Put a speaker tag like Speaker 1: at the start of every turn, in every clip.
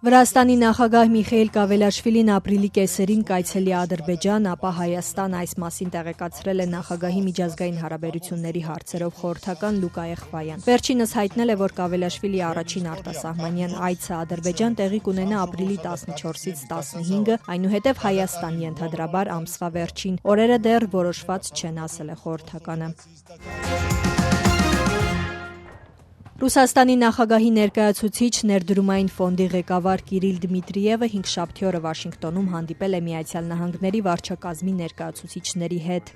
Speaker 1: Վրաստանի նախագահ Միխայիլ Կավելաշվիլին ապրիլի կեսերին կայցելի Ադրբեջան, ապա Հայաստան այս մասին տեղեկացրել է նախագահի միջազգային հարաբերությունների հարցերով խորհրդական Լուկա Եղվայան։ Վերջինս հայտնել է, որ Կավելաշվիլի առաջին արտասահմանյան այցը Ադրբեջան տեղի կունենա ապրիլի 14-ից 15-ը, այնուհետև Հայաստան ենթադրաբար ամսվա վերջին օրերը դեռ որոշված չեն, ասել է խորհրդականը։ Ռուսաստանի նախագահի ներկայացուցիչ ներդրումային ֆոնդի ղեկավար Կիրիլ Դմիտրիևը հինգշաբթի օրը Վաշինգտոնում հանդիպել է Միացյալ Նահանգների վարչակազմի ներկայացուցիչների հետ։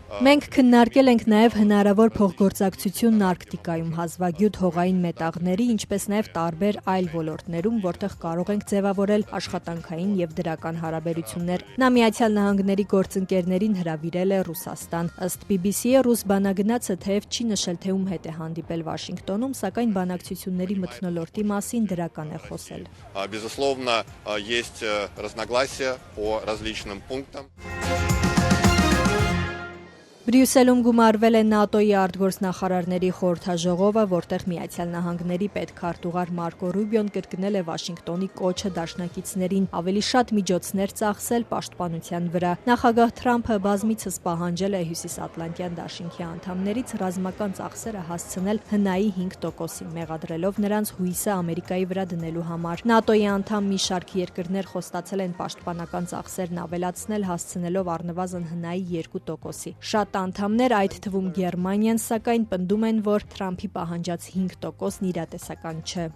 Speaker 1: Մենք քննարկել ենք նաև հնարավոր փոխգործակցությունն Արկտիկայում հազվագյուտ հողային մետաղների, ինչպես նաև տարբեր այլ ոլորտներում, որտեղ կարող ենք ձևավորել աշխատանքային եւ դրական հարաբերություններ։ Նա Միացյալ Նահանգների գործընկերներին հրավիրել է Ռուսաստան։ Ըստ BBC-ի ռուս բանագնացը թեև չի նշել, թե ում հետ է հանդիպել Վաշինգտոնում, սակայն բանակցությունների մթնոլորտի մասին դրական է խոսել։
Speaker 2: Безусловно, есть разногласия по различным пунктам.
Speaker 1: Բրյուսելում գումարվել է ՆԱՏՕ-ի արտգործնախարարների խորհրդաժողովը, որտեղ Միացյալ Նահանգների պետքարտուղար Մարկո Ռուբիոն կրկնել է Վաշինգտոնի կոչը դաշնակիցներին ավելի շատ միջոցներ ծախսել պաշտպանության վրա։ Նախագահ Թրամփը բազմիցս պահանջել է Հյուսիսատլանտյան դաշինքի անդամներից ռազմական ծախսերը հասցնել հնայի 5%-ի, մեղադրելով նրանց հույսը Ամերիկայի վրա դնելու համար։ ՆԱՏՕ-ի անդամ մի շարք երկրներ խոստացել են պաշտպանական ծախսերն ավելացնել, հասցնելով առնվազն հնայի 2%-ի։ Շատ անդամներ, այդ թվում Գերմանիան, սակայն պնդում են, որ Թրամփի պահանջած 5%-ն իրատեսական չէ։